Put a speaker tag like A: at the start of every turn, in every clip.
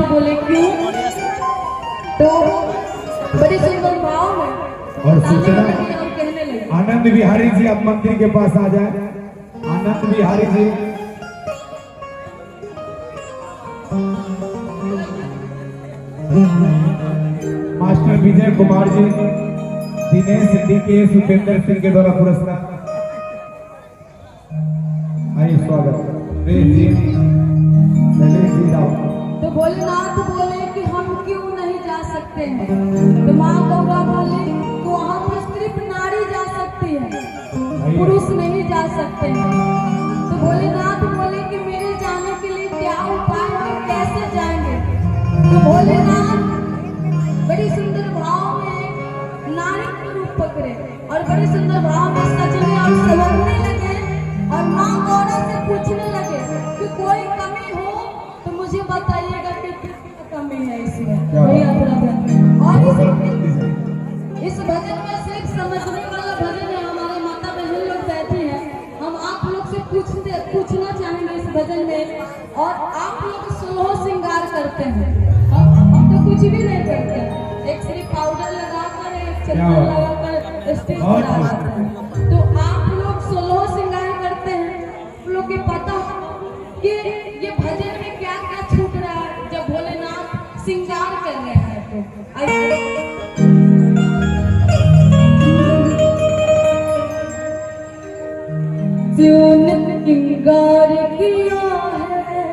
A: बोले क्यों, तो बड़े सुंदर भाव में
B: और सूचना
A: और कहने लगे।
B: आनंद बिहारी जी आप मंत्री के पास आ जाए। आनंद बिहारी जी मास्टर विजय कुमार जी, दिनेश डी के सुपेंद्र सिंह के द्वारा पुरस्कार। आइए स्वागत जी।
A: तो भोलेनाथ बोले कि हम क्यों नहीं जा सकते हैं, तो माँ गौरा बोले तो वहाँ पर सिर्फ नारी जा सकती है, पुरुष नहीं जा सकते हैं। तो भोलेनाथ बोले कि मेरे जाने के लिए क्या उपाय है, कैसे जाएंगे। तो भोलेनाथ बड़ी सुंदर भाव में नारी का रूप पकड़े और बड़े सुंदर भाव में सजने और संवरने लगे और माँ गौरा से पूछने लगे कि कोई कमी हो तो मुझे बताइएगा कि कितनी कमी है इसमें। और इस भजन में सिर्फ समझने वाला भजन है। हमारे माता बहन लोग बैठे हैं, हम आप लोग से पूछना चाहेंगे इस भजन में। और आप लोग 16 श्रृंगार करते हैं, हम तो कुछ भी नहीं करते हैं, एक सिर्फ पाउडर लगाकर एक चंदन लगाकर स्टेज पर आ जाते हैं। तो आप लोग 16 श्रृंगार करते हैं। आप लोग के पता कि ये भजन में क्या क्या छूट रहा है जब भोलेनाथ श्रृंगार कर रहे हैं। तो श्रृंगार किया है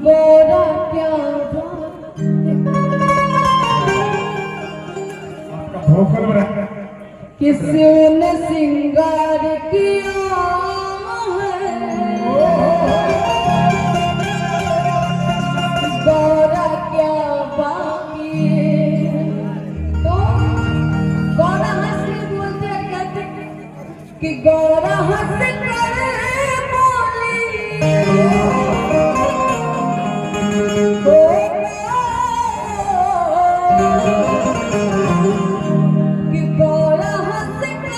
A: गौरा क्या किसी ने श्रृंगार किया है गौरा क्या बाकी। तो गौरा हंस के बोलते कहते कि गौरा हंस कर बोली कि गौरा हंस कर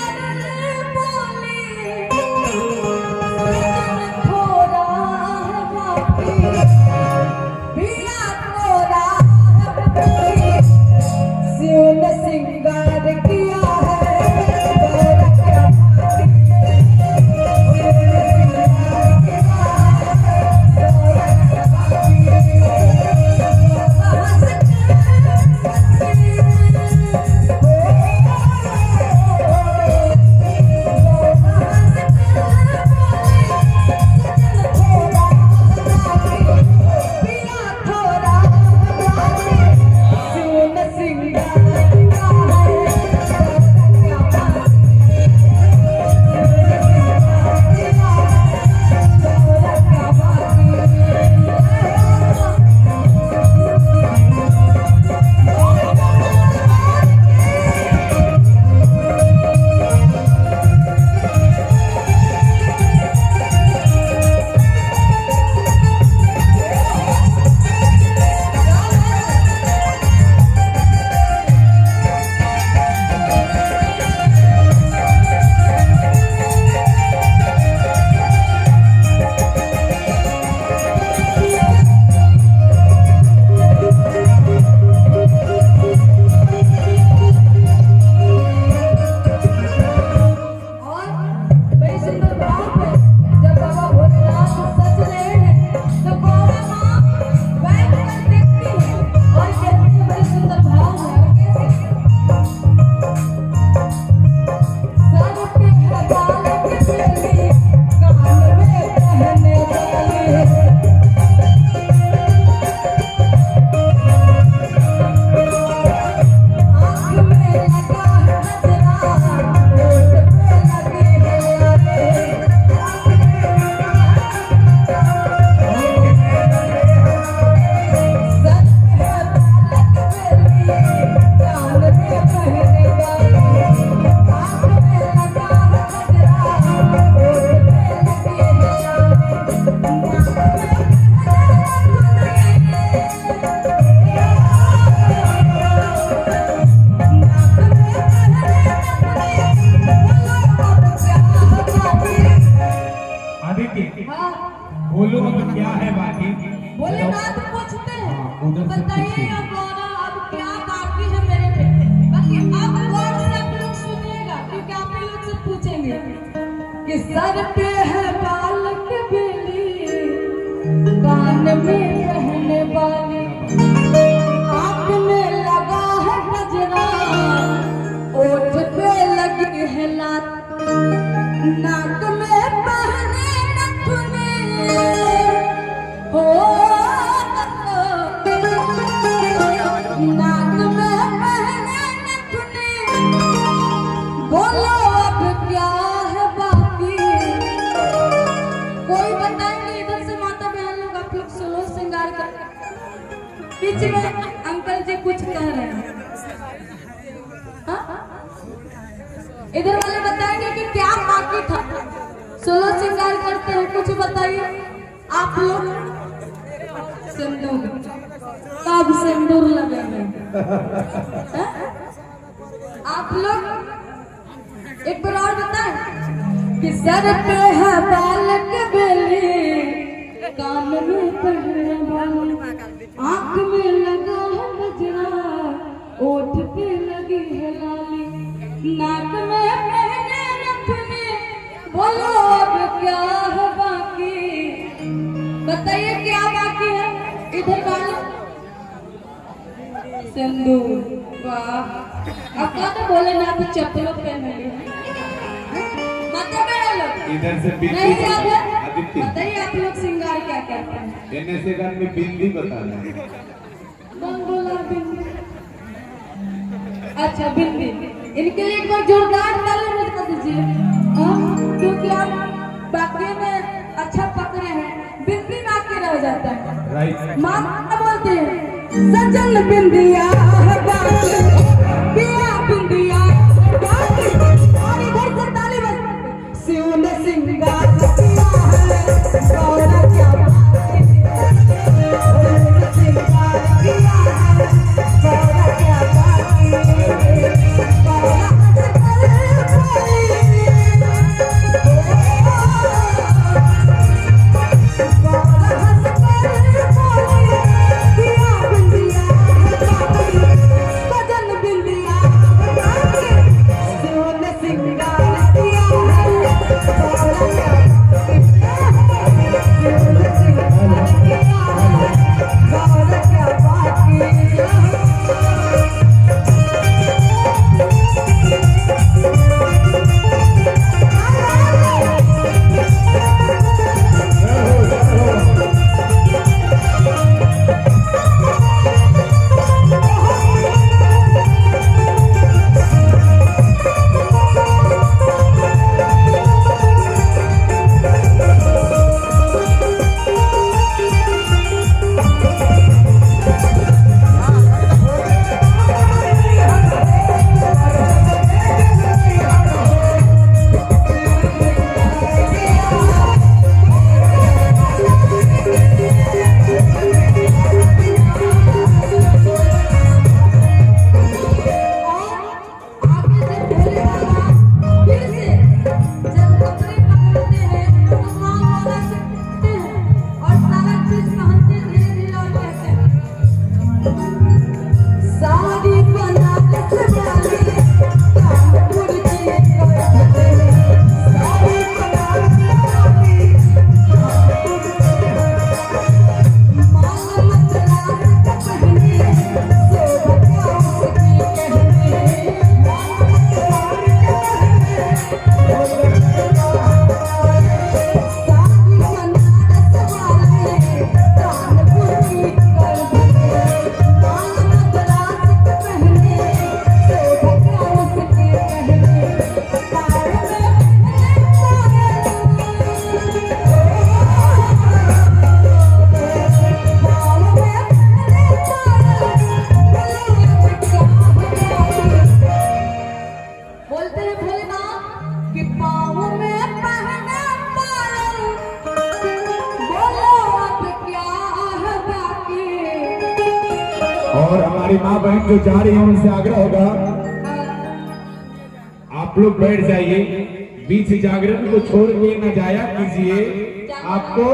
A: हाँ
B: बोलो अब क्या है बाकी।
A: बोले बात पूछते हैं
B: हाँ, उधर से
A: बताइए
B: पूछिए।
A: अब गौरा अब क्या बाकी है मेरे पे। बाकी अब गौर से आप लोग सुनिएगा क्योंकि आप ही लोग से पूछेंगे कि सर पे है बाल के बेली, कान में पहने वाली, आँख में लगा है गजरा, ओठ पे लगी है लात, नाक में पहने नथुने, हो नाक में पहने नथुने, बोलो अब क्या है बाकी। कोई बताएंगे इधर से माता बहन लोग आप लोग सोलो श्रृंगार कर बीच में अंकल जी कुछ कह रहे हैं। हाँ? इधर वाले बताएंगे कि क्या बाकी था। सोलो श्रृंगार करते हैं कुछ बताइए आप लोग। सिंदूर कब सिंदूर लगेंगे आप लोग। एक बार और बताएं कि सर पे है बाल के बेली, कान में पहने वाली, आँख में लगा है गजरा, ओठ पे लगी है लाली, नाक में पहने नथुने, बोलो अब क्या है बाकी। बताइए क्या बाकी है इधर वाले। सिंदूर वाह अब क्या तो बोले ना तो चप्पलों पहने मतलब
B: इधर से बिंदी
A: नहीं याद है।
B: आदित्य
A: बताइए आप लोग श्रृंगार क्या करते हैं।
B: एने से गान में बिंदी बताना है।
A: कौन बोला बिंदी। अच्छा बिंदी इनके लिए एक बार जोरदार ताली बजा दीजिए क्योंकि आप बाकी में अच्छा पकड़े हैं, बिंदी बाकी रह जाता है।
B: राइट
A: माँ बोलते हैं सजल बिंदिया बाकी, पिया बिंदिया बाकी, और इधर से ताली बजा। शिव ने श्रृंगार किया है गौरा क्या बाकी, शिव ने श्रृंगार किया है गौरा क्या बाकी, गौरा
B: और हमारी माँ बहन जो जा रही है उनसे आग्रह होगा आप लोग बैठ जाइए, बीच जागरण को छोड़ के न जाया कीजिए। आपको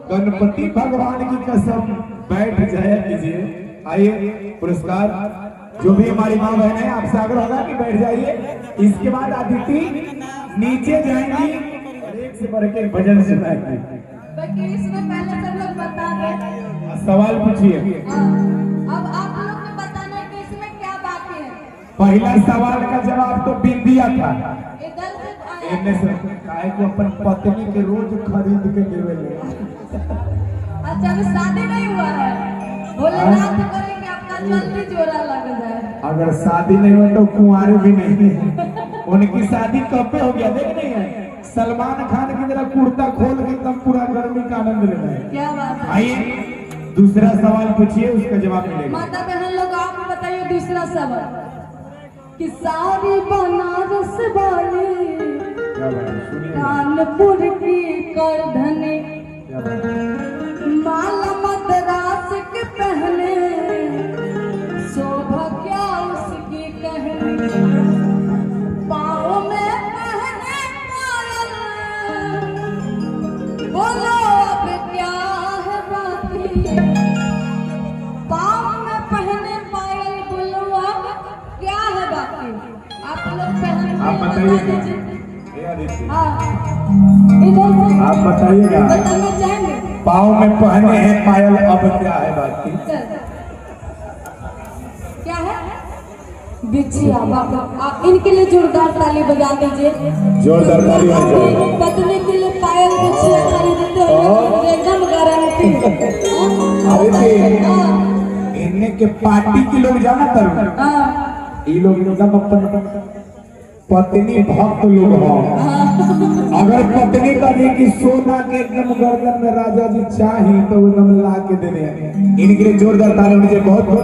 B: गणपति भगवान की कसम बैठ जाया कीजिए। आइए पुरस्कार जो भी हमारी माँ बहन है आपसे आग्रह होगा कि बैठ जाइए। इसके बाद अदिति नीचे जाएंगी और एक से बढ़ के एक भजन सुनाएंगी।
A: इसमें पहले सब लोग बता दें।
B: सवाल पूछिए।
A: अब आप लोग को बताना है कि इसमें क्या बाकी है।
B: पहला सवाल का जवाब तो बिंदिया था।
A: इधर से
B: इनने से काहे को अपन पत्नी के रोज खरीद के देवे ले।
A: अच्छा अभी शादी नहीं हुआ है, भोलेनाथ करेंगे आपका जल्दी जोड़ा लग जाए।
B: अगर शादी नहीं हो तो कुंवारे भी नहीं है। उनकी शादी कब पे हो गया देख नहीं है। सलमान खान की तरह कुर्ता खोल के एकदम पूरा गर्मी का आनंद लेना है।
A: क्या बात है।
B: आइए दूसरा सवाल पूछिए, उसका जवाब मिलेगा।
A: माता बहन लोग आप बताइए दूसरा सवाल कि सारी बनारस वाली कानपुर की करधनी माला मद्रास के पहने शोभा क्या उसकी कहने। पाँव में पहने पायल बोलो अब क्या है बाकी। पाँव में पहने पायल बोलो अब क्या है बाकी। आप लोग पहन
B: आप बताइए।
A: हाँ इधर से
B: आप बताइएगा।
A: बताना चाहेंगे।
B: पाँव में पहने हैं पायल अब क्या है बाकी।
A: क्या है बिछिया बाबा। आप इनके लिए जोरदार ताली बजा दीजिए।
B: जोरदार ताली बजाइए।
A: पत्नी के लिए पायल बिछिया खरीदते हो एकदम गारंटी।
B: इनने के पार्टी के लोग जाना तर ये लोग एकदम अपन पत्नी भक्त लोग हो। अगर पत्नी का भी कि सोना के एकदम गर्दन में राजा जी चाहिए तो एकदम ला के दे रहे। इनके लिए जोरदार ताली मुझे बहुत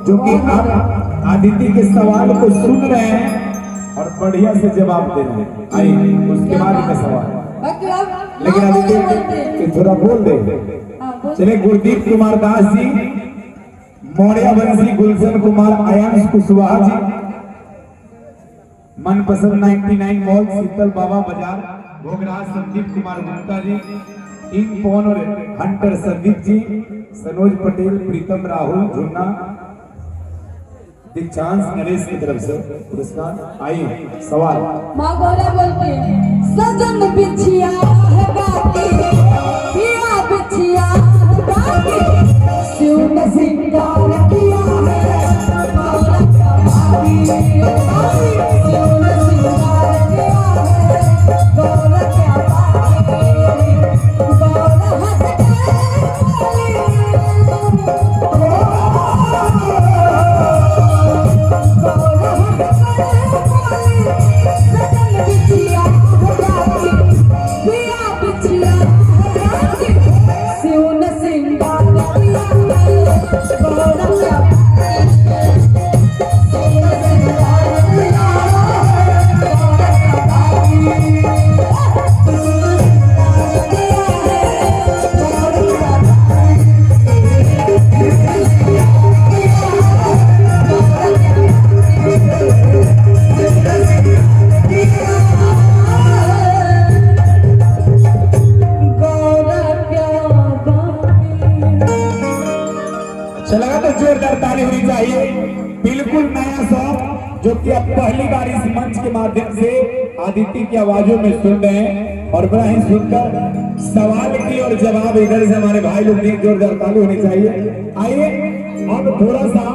B: जो कि आप आदित्य के सवाल को सुन रहे हैं और बढ़िया से जवाब दे रहे हैं। आइए उसके बाद का सवाल। लेकिन आदित्य थोड़ा बोल दे। चले गुरदीप कुमार दास जी, मौर्य वंशी गुलशन कुमार, आयांश कुशवाहा जी, मनपसंद 99 मॉल, शीतल बाबा बाजार, भोगराज संदीप कुमार गुप्ता जी, किंग पवन और हंटर संदीप जी, सनोज पटेल, प्रीतम राहुल झुन्ना, दीक्षांश नरेश की तरफ से पुरस्कार। आइए सवाल।
A: माँ गौरा बोलती है सजन बिछिया है बाकी, पिया बिछिया है बाकी, शिव ने सिंगार किया है गौरा का बाकी। शिव ने सिंगार किया है गौरा का बाकी। गौरा हंस
B: चला तो जोरदार ताली होनी चाहिए। बिल्कुल नया सॉन्ग जो कि आप पहली बार इस मंच के माध्यम से आदित्य की आवाजों में सुन रहे हैं और बड़ा ही सुंदर सवाल की और जवाब इधर से हमारे भाई लोग जोरदार ताली होनी चाहिए। आइए अब थोड़ा सा